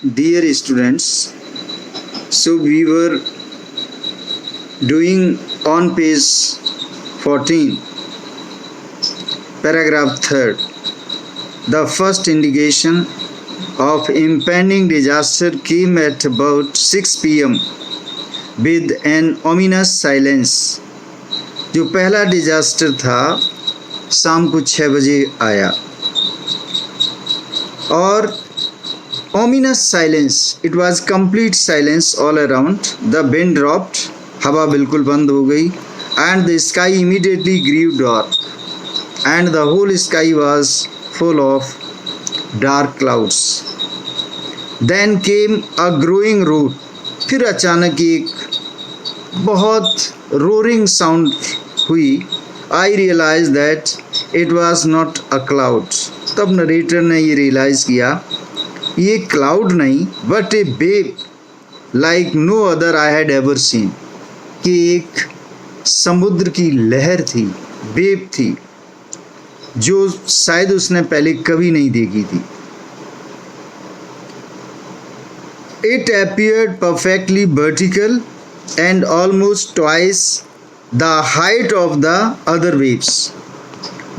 dear students, so we were doing on page 14, paragraph 3rd, the first indication of impending disaster came at about 6 p.m. with an ominous silence. जो पहला disaster था शाम को 6 बजे आया और ominous silence, it was complete silence all around. The wind dropped, हवा बिल्कुल बंद हो गई, and the sky immediately grew dark, and the whole sky was full of dark clouds. Then came a growing roar. फिर अचानक एक बहुत roaring sound हुई. I realized that it was not a cloud. तब नरेटर ने ये realize किया ये क्लाउड नहीं but a wave like no other I had ever seen, कि एक समुद्र की लहर थी, वेव थी जो शायद उसने पहले कभी नहीं देखी थी. It appeared perfectly vertical and almost twice the height of the other waves.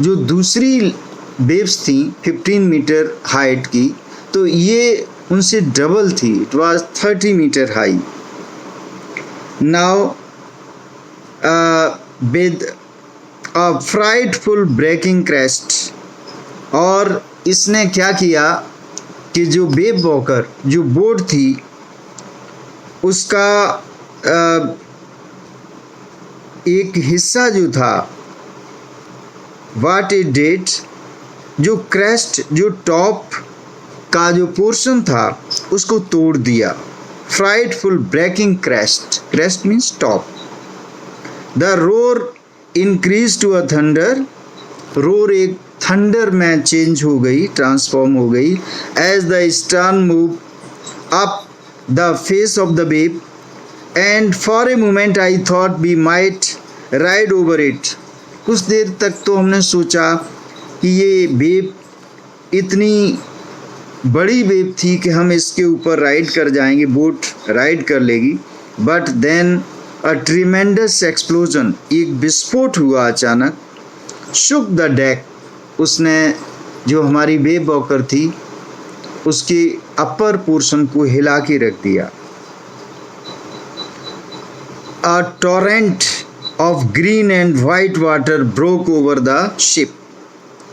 जो दूसरी वेव्स थी 15 मीटर हाइट की, तो ये उनसे डबल थी. It was 30 metre high. Now with a frightful breaking crest, और इसने क्या किया कि जो वेव वॉकर जो बोट थी उसका एक हिस्सा जो था, व्हाट इट डिड, जो क्रेस्ट जो टॉप का जो पोर्शन था उसको तोड़ दिया. Frightful breaking crest, crest means top. The roar increase to a thunder, roar एक थंडर में चेंज हो गई, ट्रांसफॉर्म हो गई. As the stern move up the face of the wave and for a moment I thought we might ride over it. कुछ देर तक तो हमने सोचा कि ये वेव इतनी बड़ी वेव थी कि हम इसके ऊपर राइड कर जाएंगे, बोट राइड कर लेगी. But then a tremendous explosion, एक विस्फोट हुआ अचानक. शुक द डेक, उसने जो हमारी वेव वॉकर थी उसके अपर पोर्शन को हिला के रख दिया. A torrent of green and white water broke over the ship.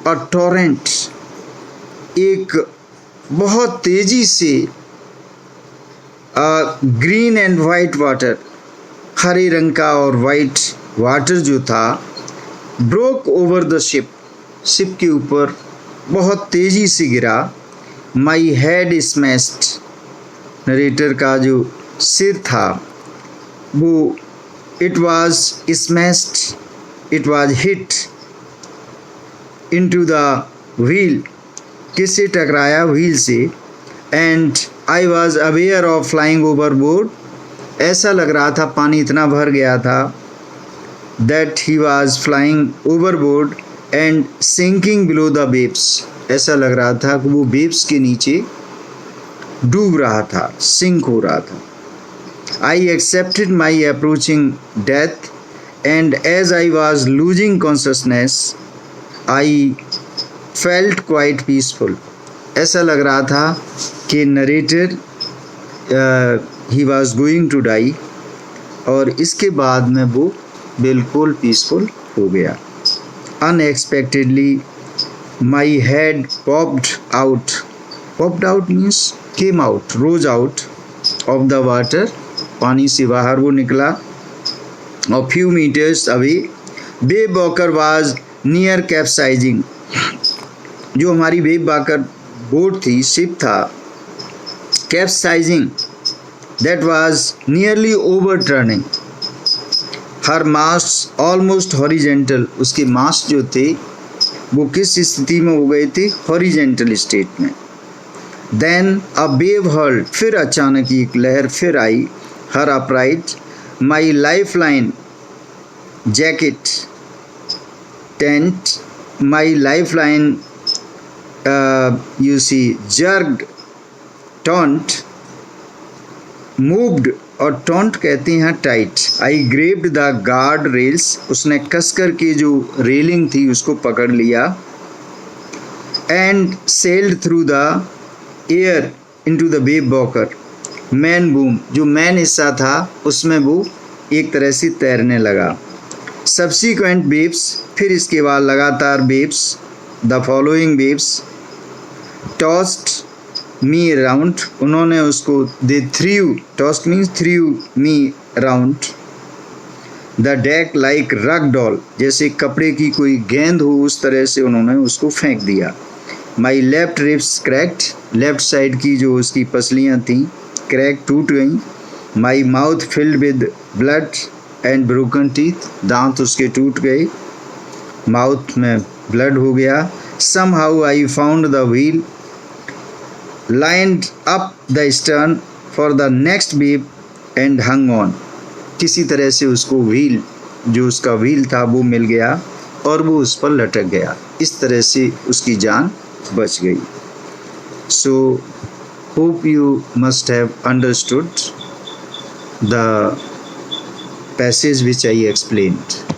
A torrent, एक बहुत तेजी से ग्रीन एंड वाइट वाटर, हरे रंग का और वाइट वाटर जो था, broke over the ship, ship के ऊपर बहुत तेजी से गिरा. माई हेड स्मैश्ड, नरेटर का जो सिर था वो it was smashed, it was hit into the wheel, किससे टकराया, व्हील से. And I was aware of flying overboard, ऐसा लग रहा था पानी इतना भर गया था that he was flying overboard and sinking below the waves, ऐसा लग रहा था कि वो वेव्स के नीचे डूब रहा था, सिंक हो रहा था. I accepted my approaching death and as I was losing consciousness I felt quite peaceful. ऐसा लग रहा था कि narrator he was going to die, और इसके बाद में वो बिल्कुल पीसफुल हो गया. Unexpectedly my head popped out, popped out means came out, rose out of the water, पानी से बाहर वो निकला. और few metres away Wave Walker was near capsizing, जो हमारी वेव वॉकर बोट थी, शिप था, capsizing, that was nearly overturning. हर मास्ट ऑलमोस्ट हॉरिजेंटल, उसके मास्ट जो थे वो किस स्थिति में हो गए थे, हॉरिजेंटल स्टेट में. देन अ वेव हर्ल्ड, फिर अचानक एक लहर फिर आई. Her upright my life line jacket tent, my life line you see jerked टॉन्ट मूव्ड, और टॉन्ट कहते हैं tight. I gripped the guard rails, उसने कसकर के जो रेलिंग थी उसको पकड़ लिया। And sailed through the air into the wave walker, main boom, जो मैन हिस्सा था उसमें वो एक तरह से तैरने लगा। सब्सिक्वेंट वेव्स, फिर इसके बाद लगातार waves, the following waves tossed me around, उन्होंने उसको they threw, tossed means threw me around the deck like rag doll, जैसे कपड़े की कोई गेंद हो उस तरह से उन्होंने उसको फेंक दिया। My left ribs cracked, left side की जो उसकी पसलियाँ थीं क्रैक, टूट गईं। My mouth filled with blood and broken teeth, दांत उसके टूट गए, माउथ में ब्लड हो गया। Somehow I found the wheel lined up the stern for the next wave and hung on, किसी तरह से उसको व्हील, जो उसका व्हील था वो मिल गया और वो उस पर लटक गया, इस तरह से उसकी जान बच गई। So hope you must have understood the passage which I explained.